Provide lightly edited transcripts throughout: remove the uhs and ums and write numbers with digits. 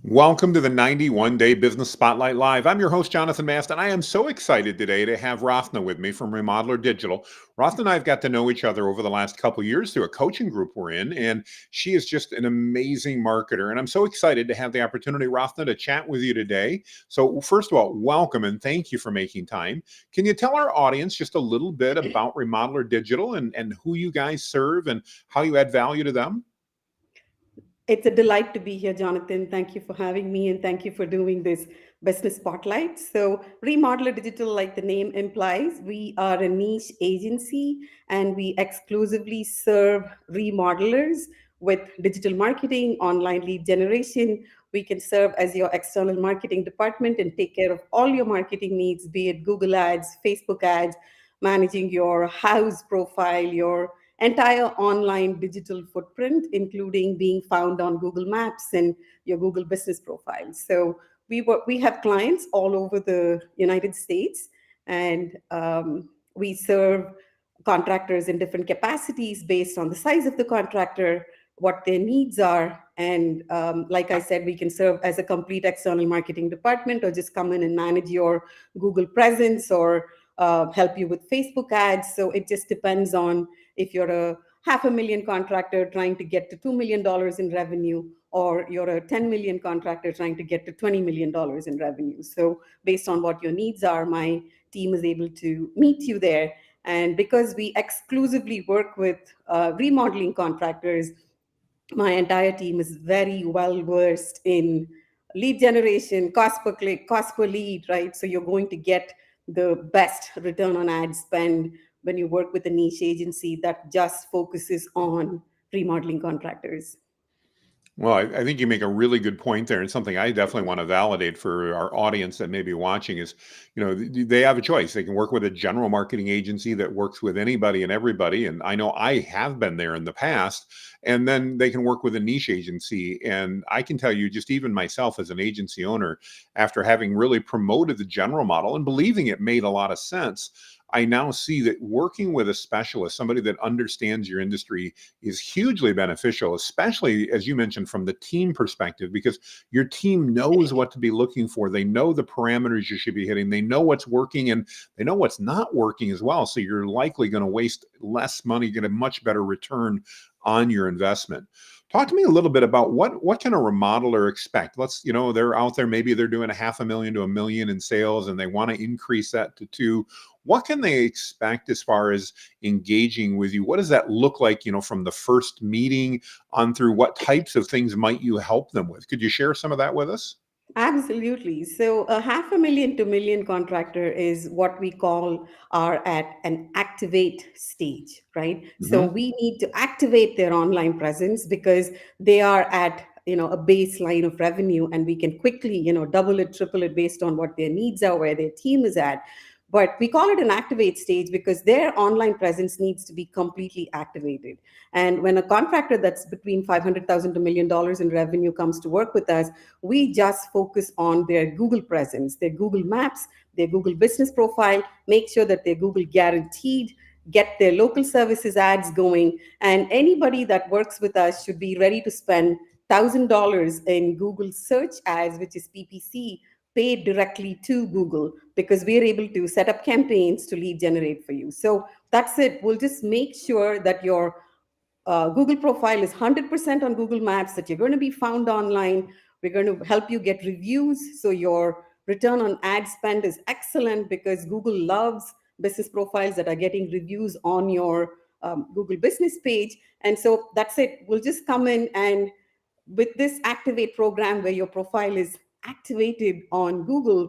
Welcome to the 91-Day Business Spotlight Live. I'm your host, Jonathan Mast, and I am so excited today to have Rathna with me from Remodeler Digital. Rathna and I have got to know each other over the last couple of years through a coaching group we're in, and she is just an amazing marketer. And I'm so excited to have the opportunity, Rathna, to chat with you today. So first of all, welcome and thank you for making time. Can you tell our audience just a little bit about Remodeler Digital and who you guys serve and how you add value to them? It's a delight to be here, Jonathan. Thank you for having me and thank you for doing this business spotlight. So, Remodeler Digital, like the name implies, we are a niche agency and we exclusively serve remodelers with digital marketing, online lead generation. We can serve as your external marketing department and take care of all your marketing needs, be it Google Ads, Facebook ads, managing your house profile, your entire online digital footprint, including being found on Google Maps and your Google business profile. So we have clients all over the United States, and we serve contractors in different capacities based on the size of the contractor, what their needs are. And like I said, we can serve as a complete external marketing department or just come in and manage your Google presence or help you with Facebook ads. So it just depends on if you're a half a million contractor trying to get to $2 million in revenue, or you're a 10 million contractor trying to get to $20 million in revenue. So based on what your needs are, my team is able to meet you there. And because we exclusively work with remodeling contractors, my entire team is very well versed in lead generation, cost per click, cost per lead, right? So you're going to get the best return on ad spend when you work with a niche agency that just focuses on remodeling contractors. Well, I think you make a really good point there, and something I definitely want to validate for our audience that may be watching is, they have a choice. They can work with a general marketing agency that works with anybody and everybody, and I know I have been there in the past, and then they can work with a niche agency. And I can tell you, just even myself as an agency owner, after having really promoted the general model and believing it made a lot of sense, I now see that working with a specialist, somebody that understands your industry, is hugely beneficial, especially as you mentioned from the team perspective, because your team knows what to be looking for. They know the parameters you should be hitting. They know what's working and they know what's not working as well. So you're likely going to waste less money, get a much better return on your investment. Talk to me a little bit about what can a remodeler expect? They're out there, maybe they're doing a half a million to a million in sales and they want to increase that to two. What can they expect as far as engaging with you? What does that look like, from the first meeting on through? What types of things might you help them with? Could you share some of that with us? Absolutely. So a half a million to million contractor is what we call are at an activate stage, right? So Hmm. we need to activate their online presence because they are at a baseline of revenue, and we can quickly double it, triple it based on what their needs are, where their team is at. But we call it an activate stage because their online presence needs to be completely activated. And when a contractor that's between 500,000 to $1 million in revenue comes to work with us, we just focus on their Google presence, their Google Maps, their Google business profile, make sure that they're Google guaranteed, get their local services ads going. And anybody that works with us should be ready to spend $1,000 in Google search ads, which is PPC, paid directly to Google, because we're able to set up campaigns to lead generate for you. So that's it. We'll just make sure that your Google profile is 100% on Google Maps, that you're going to be found online. We're going to help you get reviews. So your return on ad spend is excellent because Google loves business profiles that are getting reviews on your Google business page. And so that's it. We'll just come in, and with this Activate program where your profile is activated on Google,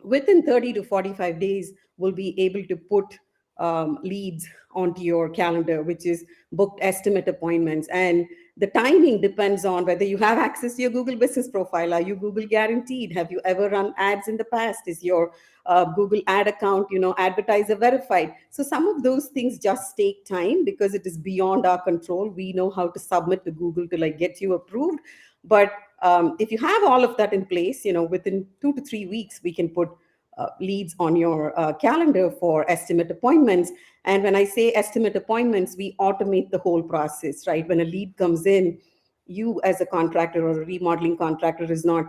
within 30 to 45 days, we'll be able to put leads onto your calendar, which is booked estimate appointments. And the timing depends on whether you have access to your Google business profile. Are you Google guaranteed? Have you ever run ads in the past? Is your Google ad account, advertiser verified? So some of those things just take time because it is beyond our control. We know how to submit to Google to get you approved. But if you have all of that in place, within 2 to 3 weeks, we can put leads on your calendar for estimate appointments. And when I say estimate appointments, we automate the whole process, right? When a lead comes in, you as a contractor or a remodeling contractor is not,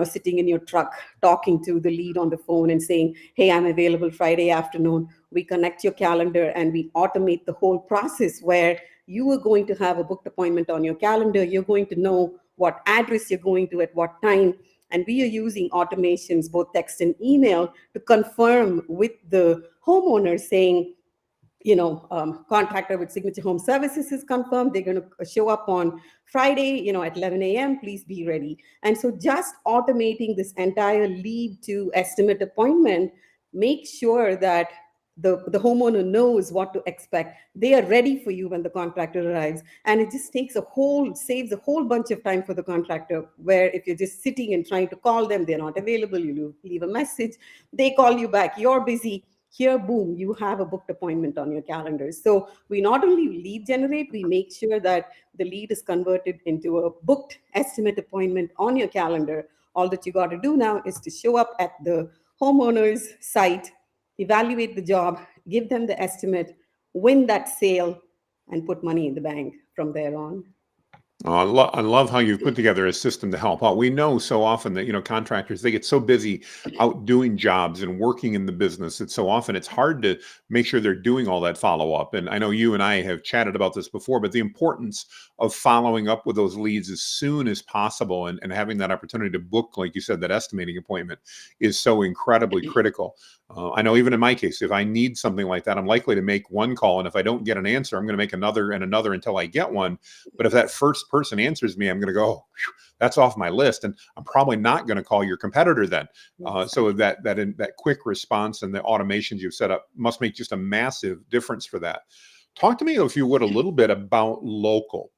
sitting in your truck talking to the lead on the phone and saying, hey, I'm available Friday afternoon. We connect your calendar and we automate the whole process where you are going to have a booked appointment on your calendar. You're going to know what address you're going to at what time. And we are using automations, both text and email, to confirm with the homeowner saying, contractor with Signature Home Services is confirmed. They're going to show up on Friday, at 11 a.m. Please be ready. And so just automating this entire lead to estimate appointment, make sure that the homeowner knows what to expect. They are ready for you when the contractor arrives. And it just saves a whole bunch of time for the contractor, where if you're just sitting and trying to call them, they're not available, you leave a message, they call you back, you're busy. Here, boom, you have a booked appointment on your calendar. So we not only lead generate, we make sure that the lead is converted into a booked estimate appointment on your calendar. All that you got to do now is to show up at the homeowner's site, evaluate the job, give them the estimate, win that sale, and put money in the bank from there on. I love how you've put together a system to help out. We know so often that, contractors, they get so busy out doing jobs and working in the business that so often it's hard to make sure they're doing all that follow up. And I know you and I have chatted about this before, but the importance of following up with those leads as soon as possible and having that opportunity to book, like you said, that estimating appointment is so incredibly critical. I know even in my case, if I need something like that, I'm likely to make one call. And if I don't get an answer, I'm going to make another and another until I get one. But if that first person answers me, I'm going to go, oh, that's off my list. And I'm probably not going to call your competitor then. So that quick response and the automations you've set up must make just a massive difference for that. Talk to me, if you would, a little bit about local.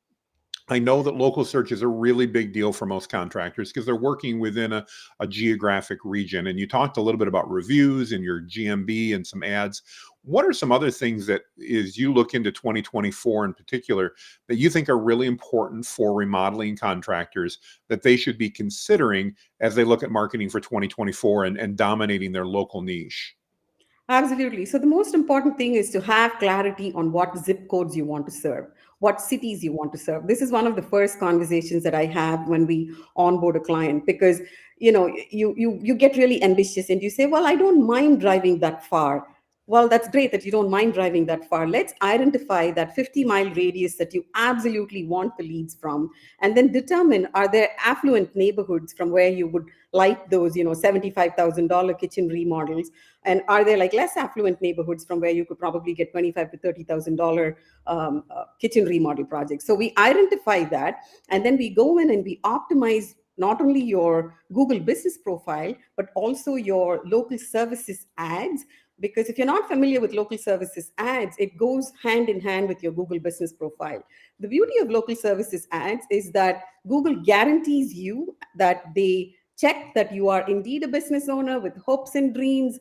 I know that local search is a really big deal for most contractors because they're working within a geographic region. And you talked a little bit about reviews and your GMB and some ads. What are some other things that, as you look into 2024 in particular, that you think are really important for remodeling contractors that they should be considering as they look at marketing for 2024 and dominating their local niche? Absolutely. So the most important thing is to have clarity on what zip codes you want to serve, what cities you want to serve. This is one of the first conversations that I have when we onboard a client, because you get really ambitious and you say, well, I don't mind driving that far. Well, that's great that you don't mind driving that far. Let's identify that 50-mile radius that you absolutely want the leads from, and then determine, are there affluent neighborhoods from where you would like those, $75,000 kitchen remodels, and are there like less affluent neighborhoods from where you could probably get $25,000 to $30,000 kitchen remodel projects. So we identify that, and then we go in and we optimize not only your Google business profile, but also your local services ads. Because if you're not familiar with local services ads, it goes hand in hand with your Google business profile. The beauty of local services ads is that Google guarantees you that they check that you are indeed a business owner with hopes and dreams,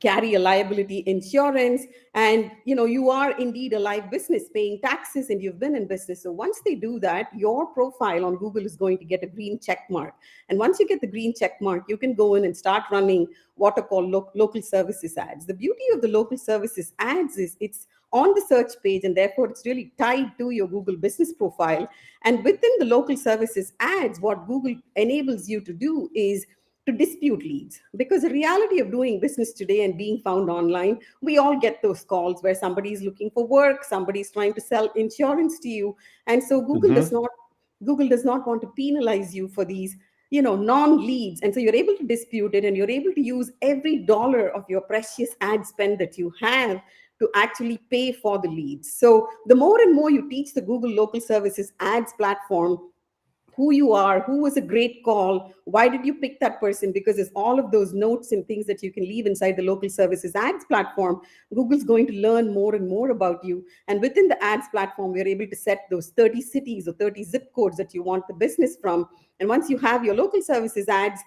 carry a liability insurance, and you are indeed a live business paying taxes and you've been in business. So once they do that, your profile on Google is going to get a green check mark. And once you get the green check mark, you can go in and start running what are called local services ads. The beauty of the local services ads is it's on the search page, and therefore it's really tied to your Google business profile. And within the local services ads, what Google enables you to do is to dispute leads. Because the reality of doing business today and being found online, we all get those calls where somebody is looking for work, somebody's trying to sell insurance to you. And so Google does not want to penalize you for these non-leads. And so you're able to dispute it, and you're able to use every dollar of your precious ad spend that you have to actually pay for the leads. So the more and more you teach the Google local services ads platform who you are, who was a great call, why did you pick that person, because there's all of those notes and things that you can leave inside the local services ads platform. Google's going to learn more and more about you. And within the ads platform, we're able to set those 30 cities or 30 zip codes that you want the business from. And once you have your local services ads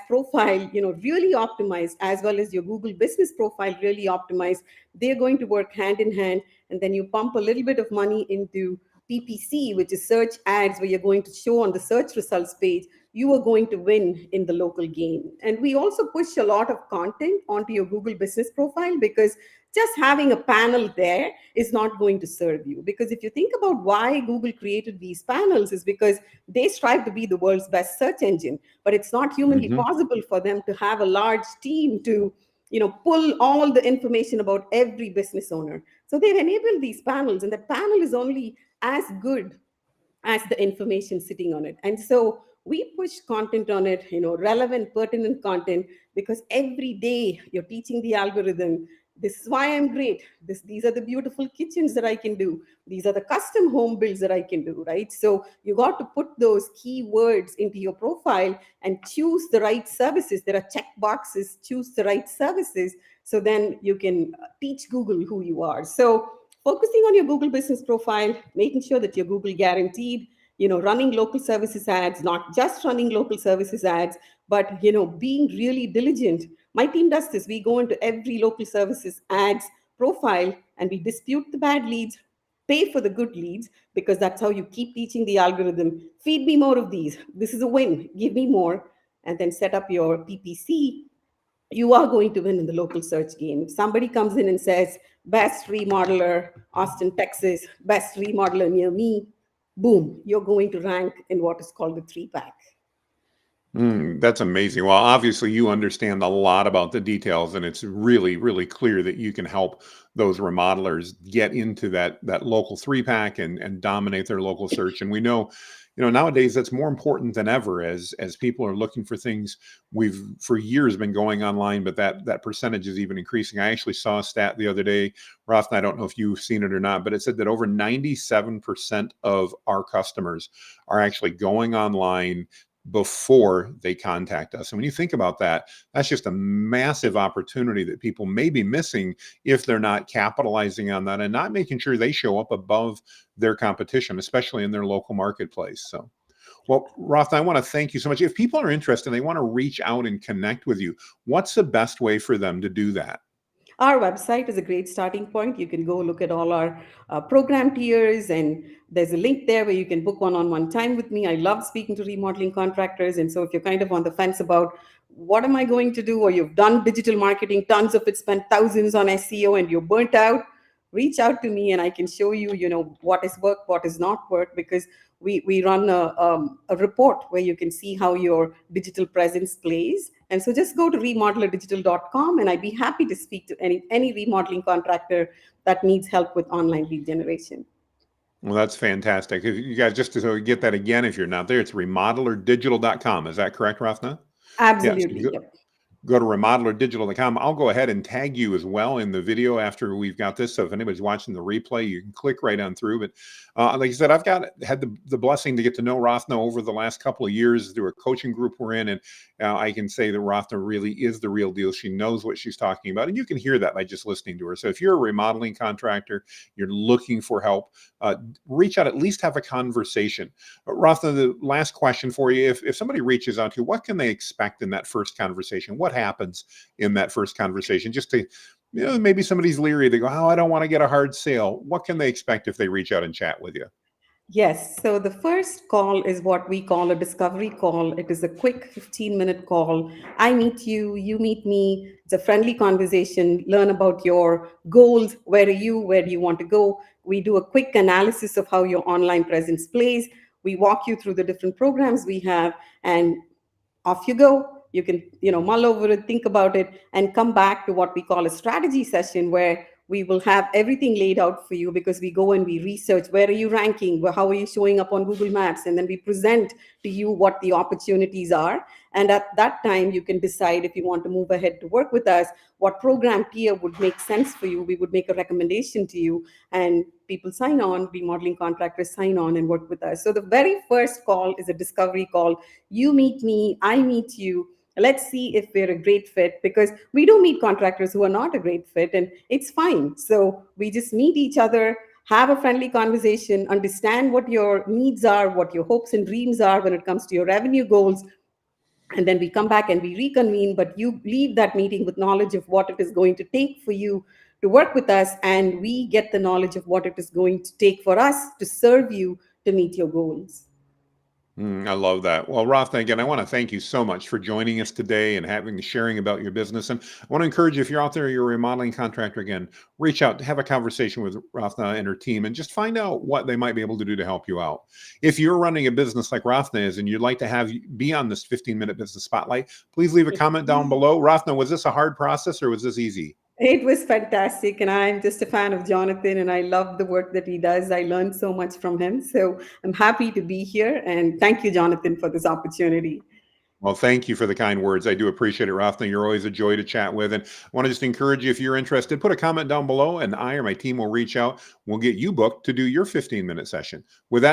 profile, really optimized, as well as your Google business profile really optimized, they're going to work hand in hand. And then you pump a little bit of money into PPC, which is search ads, where you're going to show on the search results page you are going to win in the local game. And we also push a lot of content onto your Google business profile, because just having a panel there is not going to serve you. Because if you think about why Google created these panels, is because they strive to be the world's best search engine, but it's not humanly Hmm. possible for them to have a large team to pull all the information about every business owner. So they've enabled these panels, and that panel is only as good as the information sitting on it. And so we push content on it, relevant, pertinent content, because every day you're teaching the algorithm, this is why I'm great. These are the beautiful kitchens that I can do. These are the custom home builds that I can do, right? So you got to put those keywords into your profile and choose the right services. There are check boxes, choose the right services. So then you can teach Google who you are. So focusing on your Google business profile, making sure that you're Google guaranteed, running local services ads, not just running local services ads, but being really diligent. My team does this. We go into every local services ads profile and we dispute the bad leads, pay for the good leads, because that's how you keep teaching the algorithm. Feed me more of these. This is a win. Give me more. And then set up your PPC. You are going to win in the local search game. If somebody comes in and says, best remodeler, Austin, Texas, best remodeler near me, boom, you're going to rank in what is called the three pack. That's amazing. Well, obviously, you understand a lot about the details, and it's really, really clear that you can help those remodelers get into that local three pack and dominate their local search. And we know, nowadays that's more important than ever as people are looking for things. We've for years been going online, but that percentage is even increasing. I actually saw a stat the other day, Rathna, I don't know if you've seen it or not, but it said that over 97% of our customers are actually going online before they contact us. And when you think about that, that's just a massive opportunity that people may be missing if they're not capitalizing on that and not making sure they show up above their competition, especially in their local marketplace. So, well, Roth, I want to thank you so much. If people are interested and they want to reach out and connect with you, what's the best way for them to do that? Our website is a great starting point. You can go look at all our program tiers, and there's a link there where you can book one-on-one time with me. I love speaking to remodeling contractors. And so if you're kind of on the fence about what am I going to do, or you've done digital marketing, tons of it, spent thousands on SEO, and you're burnt out, reach out to me and I can show you, what is work, what is not work, because we run a report where you can see how your digital presence plays. And so just go to remodelerdigital.com and I'd be happy to speak to any remodeling contractor that needs help with online lead generation. Well, that's fantastic. If you guys, just to get that again, if you're not there, it's remodelerdigital.com. Is that correct, Rathna? Yes. Absolutely. Yep. Go to remodelerdigital.com. I'll go ahead and tag you as well in the video after we've got this. So if anybody's watching the replay, you can click right on through. But like I said, I've had the blessing to get to know Rathna over the last couple of years through a coaching group we're in. And I can say that Rathna really is the real deal. She knows what she's talking about. And you can hear that by just listening to her. So if you're a remodeling contractor, you're looking for help, reach out, at least have a conversation. Rathna, the last question for you, if somebody reaches out to you, what can they expect in that first conversation? What happens in that first conversation? Just to, maybe somebody's leery. They go, oh, I don't want to get a hard sale. What can they expect if they reach out and chat with you? Yes. So the first call is what we call a discovery call. It is a quick 15-minute call. I meet you, you meet me. It's a friendly conversation. Learn about your goals. Where are you? Where do you want to go? We do a quick analysis of how your online presence plays. We walk you through the different programs we have, and off you go. You can mull over it, think about it, and come back to what we call a strategy session, where we will have everything laid out for you, because we go and we research where are you ranking, how are you showing up on Google Maps, and then we present to you what the opportunities are. And at that time you can decide if you want to move ahead to work with us, what program tier would make sense for you. We would make a recommendation to you, and people sign on, remodeling contractors sign on and work with us. So the very first call is a discovery call. You meet me, I meet you. Let's see if we're a great fit, because we do meet contractors who are not a great fit, and it's fine. So we just meet each other, have a friendly conversation, understand what your needs are, what your hopes and dreams are when it comes to your revenue goals. And then we come back and we reconvene, but you leave that meeting with knowledge of what it is going to take for you to work with us, and we get the knowledge of what it is going to take for us to serve you to meet your goals. I love that. Well, Rathna, again, I want to thank you so much for joining us today and having sharing about your business. And I want to encourage you, if you're out there, you're a remodeling contractor, again, reach out, have a conversation with Rathna and her team, and just find out what they might be able to do to help you out. If you're running a business like Rathna is, and you'd like to have be on this 15-minute business spotlight, please leave a comment down below. Rathna, was this a hard process or was this easy? It was fantastic, and I'm just a fan of Jonathan, and I love the work that he does. I learned so much from him, so I'm happy to be here. And thank you, Jonathan, for this opportunity. Well, thank you for the kind words. I do appreciate it, Rathna. You're always a joy to chat with. And I want to just encourage you, if you're interested, put a comment down below, and I or my team will reach out. We'll get you booked to do your 15-minute session. With that,